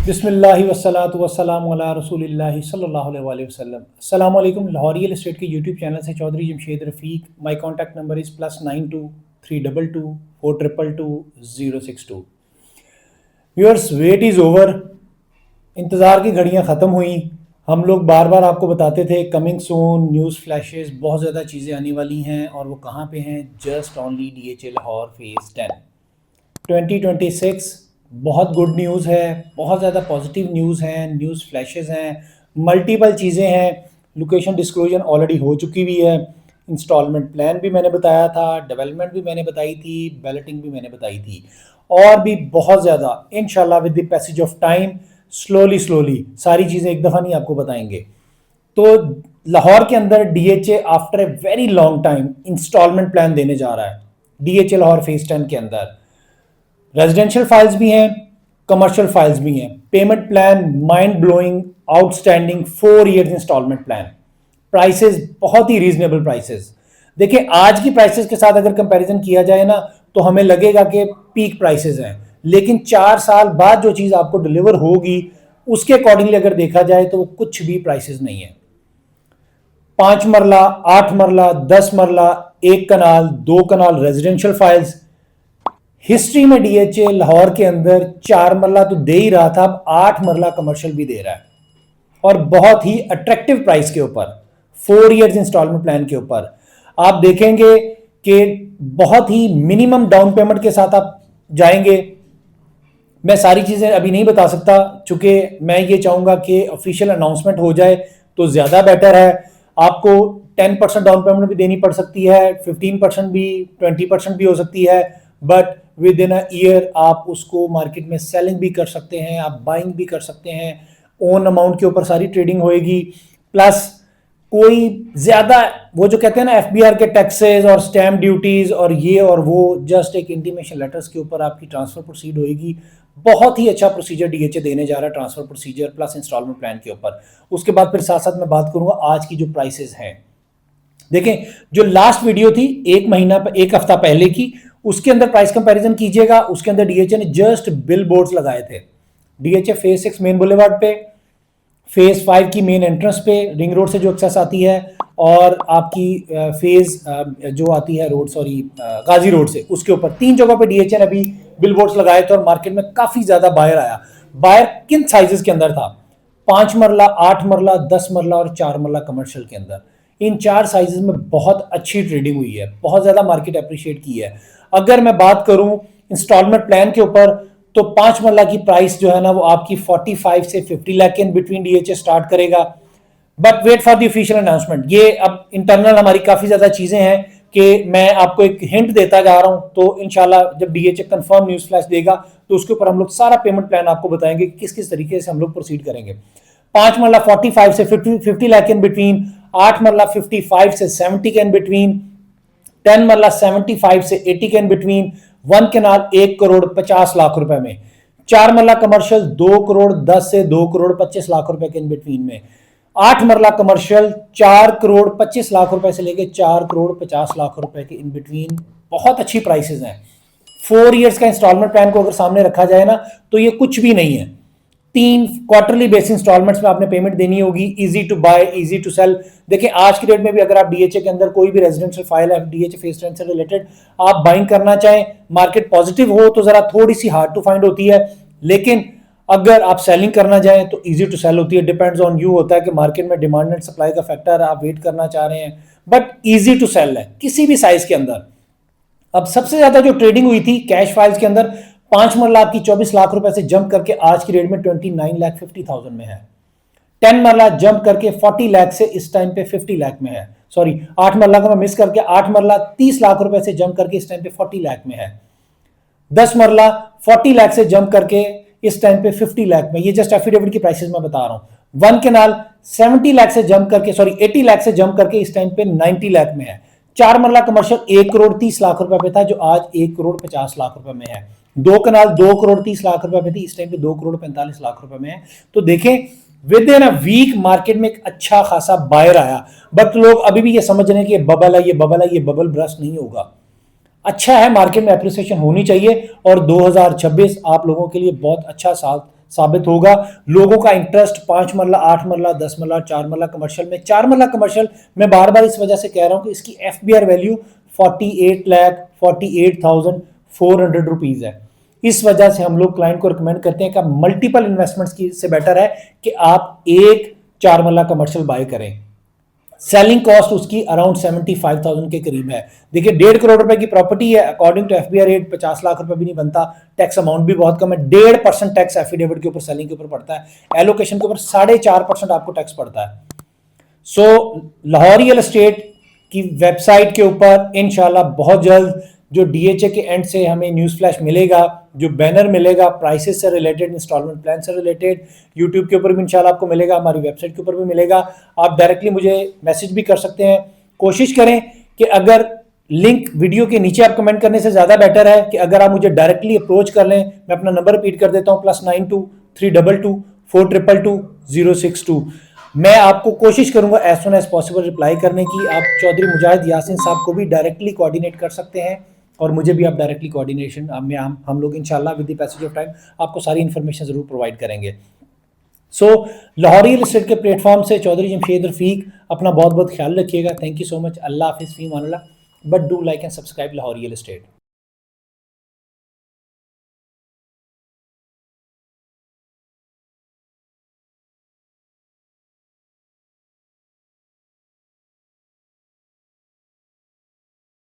बिस्मिल्लाहि वस्सलातु वस्सलामु अला रसूलिल्लाहि सल्लल्लाहु अलैहि वसल्लम। अस्सलामु अलैकुम। लाहौर रियल एस्टेट के यूट्यूब चैनल से Chaudhry Jamshed Rafiq. My contact number is +92 322 422 062। Viewers, wait is over. इंतज़ार की घड़ियाँ ख़त्म हुई। हम लोग बार बार आपको बताते थे कमिंग सून, न्यूज़ फ्लैशेस, बहुत ज़्यादा चीज़ें आने वाली हैं और वो कहाँ पे हैं? Just only DHA Lahore phase 10 2026। बहुत गुड न्यूज़ है, बहुत ज़्यादा पॉजिटिव न्यूज़ हैं, न्यूज़ फ्लैशेस हैं, मल्टीपल चीज़ें हैं। लोकेशन डिस्क्लोजर ऑलरेडी हो चुकी हुई है, इंस्टॉलमेंट प्लान भी मैंने बताया था, डेवलपमेंट भी मैंने बताई थी, बैलेटिंग भी मैंने बताई थी, और भी बहुत ज़्यादा। इंशाल्लाह with the passage of time slowly सारी चीज़ें एक दफ़ा नहीं आपको बताएंगे। तो लाहौर के अंदर DHA after a very long time installment plan देने जा रहा है। DHA लाहौर फेज 10 के अंदर रेजिडेंशियल फाइल्स भी हैं, कमर्शियल फाइल्स भी हैं। Payment plan mind blowing, outstanding 4 years installment plan. Prices बहुत ही रीजनेबल प्राइसेस। देखिए, आज की प्राइसेस के साथ अगर कंपैरिजन किया जाए ना, तो हमें लगेगा कि पीक प्राइसेस हैं, लेकिन 4 साल बाद जो चीज़ आपको डिलीवर होगी उसके अकॉर्डिंगली अगर देखा जाए तो वो कुछ भी प्राइसेस नहीं है। 5 मरला, 8 मरला, 10 मरला, 1 कनाल, 2 कनाल रेजिडेंशियल फाइल्स। हिस्ट्री में DHA लाहौर के अंदर 4 मरला तो दे ही रहा था, अब 8 मरला कमर्शियल भी दे रहा है, और बहुत ही अट्रैक्टिव प्राइस के ऊपर, 4 इयर्स इंस्टॉलमेंट प्लान के ऊपर। आप देखेंगे कि बहुत ही मिनिमम डाउन पेमेंट के साथ आप जाएंगे। मैं सारी चीज़ें अभी नहीं बता सकता, चूंकि मैं ये चाहूँगा कि ऑफिशियल अनाउंसमेंट हो जाए तो ज़्यादा बेटर है। आपको 10% डाउन पेमेंट भी देनी पड़ सकती है, 15% भी, 20% भी हो सकती है, but with in a year आप उसको मार्केट में सेलिंग भी कर सकते हैं, आप बाइंग भी कर सकते हैं। ओन अमाउंट के ऊपर सारी ट्रेडिंग होएगी, प्लस कोई ज़्यादा वो जो कहते हैं ना FBR के टैक्सेस और स्टैम्प ड्यूटीज़ और ये और वो, जस्ट एक इंटीमेशन लेटर्स के ऊपर आपकी ट्रांसफ़र प्रोसीड होएगी। बहुत ही अच्छा प्रोसीजर DHA देने जा रहा है, transfer procedure plus installment plan के ऊपर। उसके बाद फिर साथ साथ मैं बात करूँगा आज की जो प्राइसेस हैं। देखें, जो लास्ट वीडियो थी एक हफ्ता पहले की, उसके अंदर प्राइस कंपैरिजन कीजिएगा। उसके अंदर DHA ने जस्ट बिल बोर्ड्स लगाए थे। DHA फेज 6 मेन बुलेवार्ड पे, फेज 5 की मेन एंट्रेंस पे, रिंग रोड से जो एक्सेस आती है, और आपकी फेज जो आती है रोड, सॉरी, गाजी रोड से, उसके ऊपर 3 जगहों पे DHA ने अभी बिल बोर्ड्स लगाए थे और मार्केट में काफी ज्यादा बायर आया। बायर किन साइजेस के अंदर था? 5 मरला, 8 मरला, 10 मरला और 4 मरला कमर्शियल के अंदर। इन 4 साइजेस में बहुत अच्छी ट्रेडिंग हुई है, बहुत ज्यादा मार्केट अप्रिशिएट की है। अगर मैं बात करूं इंस्टॉलमेंट प्लान के ऊपर, तो 5 मरला की प्राइस जो है ना, वो आपकी 45 से 50 लाख के इन बिटवीन DHA स्टार्ट करेगा। But wait for the official announcement. ये अब इंटरनल हमारी काफी ज्यादा चीजें हैं कि मैं आपको एक हिंट देता जा रहा हूं, तो इंशाल्लाह जब DHA कंफर्म न्यूज फ्लैश देगा तो उसके ऊपर हम लोग सारा पेमेंट प्लान आपको बताएंगे कि किस किस तरीके से हम लोग प्रोसीड करेंगे। 5 मरला 45 से 50 लाख इन बिटवीन, 8 मरला 55 से 70 के इन बिटवीन, 10 मरला 75 से 80 के in between, 1 canal 1 crore 50 lakh रुपए में, 4 मरला कमर्शियल 2 करोड़ 10 से 2 करोड़ 25 लाख रुपए के इन बिटवीन में, 8 मरला कमर्शियल 4 करोड़ 25 लाख रुपए से लेके 4 करोड़ 50 लाख रुपए के इन बिटवीन। बहुत अच्छी प्राइसेस हैं। 4 इयर्स का इंस्टॉलमेंट प्लान को अगर सामने रखा जाए ना, तो ये कुछ भी नहीं है। 3 क्वार्टरली बेस इंस्टॉलमेंट्स में आपने पेमेंट देनी होगी। Easy to buy, easy to sell. देखिए, आज की डेट में भी अगर आप DHA के अंदर कोई भी रेजिडेंशियल फाइल है DHA फेज 10 से रिलेटेड आप बाइंग करना चाहें, मार्केट पॉजिटिव हो तो जरा थोड़ी सी हार्ड टू फाइंड होती है, लेकिन अगर आप सेलिंग करना चाहें तो इजी टू सेल होती है। डिपेंड्स ऑन यू होता है कि मार्केट में डिमांड एंड सप्लाई का फैक्टर है, आप वेट करना चाह रहे हैं, बट इजी टू सेल है किसी भी साइज के अंदर। अब सबसे ज्यादा जो ट्रेडिंग हुई थी कैश फाइल्स के अंदर, 5 मरला आपकी 24 लाख रुपए से जंप करके आज की रेट में 29,50,000 में है। 10 मरला जंप करके 40 लाख से इस टाइम पे 50 लाख में है। सॉरी, 8 मरला को मैं मिस करके, 8 मरला 30 लाख रुपए से जंप करके इस टाइम पे 40 लाख में है। 10 मरला 40 लाख से जंप करके इस टाइम पे 50 लाख में। ये जस्ट एफिडेविट की प्राइसेस मैं बता रहा हूं। 1 केनाल 70 लाख से जंप करके, सॉरी 80 लाख से जंप करके इस टाइम पे 90 लाख में है। 4 मरला कमर्शियल 1 करोड़ 30 लाख रुपए पे था, जो आज 1 करोड़ 50 लाख रुपए में है। 2 कनाल 2 करोड़ 30 लाख रुपए पे थी, इस टाइम पे 2 करोड़ 45 लाख रुपए में है। तो देखें, within a weak market में एक अच्छा खासा बायर आया, बट लोग अभी भी ये समझ रहे हैं कि ये बबल है, ये बबल है, ये बबल ब्रस्ट नहीं होगा। अच्छा है, मार्केट में एप्रिसिएशन होनी चाहिए, और 2026 आप लोगों के लिए बहुत अच्छा साल साबित होगा। लोगों का इंटरेस्ट 5 मरला, 8 मरला, 10 मरला, 4 मरला कमर्शियल में, 4 मरला कमर्शियल मैं बार बार इस वजह से कह रहा हूं कि इसकी एफबीआर वैल्यू 48,48,400 रुपीज है। इस वजह से हम लोग क्लाइंट को रिकमेंड करते हैं कि मल्टीपल इन्वेस्टमेंट्स की से बेटर है कि आप एक 4 मरला कमर्शियल बाय करें। सेलिंग कॉस्ट उसकी अराउंड 75,000 के करीब है। देखिए 1.5 करोड़ रुपए की प्रॉपर्टी है, according to FBR rate 50 lakh रुपए भी नहीं बनता, टैक्स अमाउंट भी बहुत कम है। 1.5% टैक्स एफिडेविट के ऊपर, सेलिंग के ऊपर पड़ता है, एलोकेशन के ऊपर 4.5% आपको टैक्स पड़ता है। सो लाहौर रियल एस्टेट की वेबसाइट के ऊपर इंशाल्लाह बहुत जल्द जो डीएचए के एंड से हमें न्यूज़ फ्लैश मिलेगा, जो बैनर मिलेगा प्राइसेस से रिलेटेड, इंस्टॉलमेंट प्लान से रिलेटेड, यूट्यूब के ऊपर भी इंशाल्लाह आपको मिलेगा, हमारी वेबसाइट के ऊपर भी मिलेगा। आप डायरेक्टली मुझे मैसेज भी कर सकते हैं। कोशिश करें कि अगर लिंक वीडियो के नीचे आप कमेंट करने से ज़्यादा बेटर है कि अगर आप मुझे डायरेक्टली अप्रोच कर लें। मैं अपना नंबर रिपीट कर देता हूँ, +92 322 422 062। मैं आपको कोशिश करूंगा as soon as possible reply करने की। आप चौधरी मुजाहिद यासीन साहब को भी डायरेक्टली कोऑर्डिनेट कर सकते हैं और मुझे भी आप डायरेक्टली कोऑर्डिनेशन में हम लोग इंशाल्लाह with the passage of time आपको सारी इंफॉर्मेशन जरूर प्रोवाइड करेंगे। सो लाहौर रियल एस्टेट के प्लेटफॉर्म से चौधरी जमशेद रफीक, अपना बहुत बहुत ख्याल रखिएगा। Thank you so much. Allah हाफिज़, फी अमान Allah. But do like and subscribe Lahore real estate.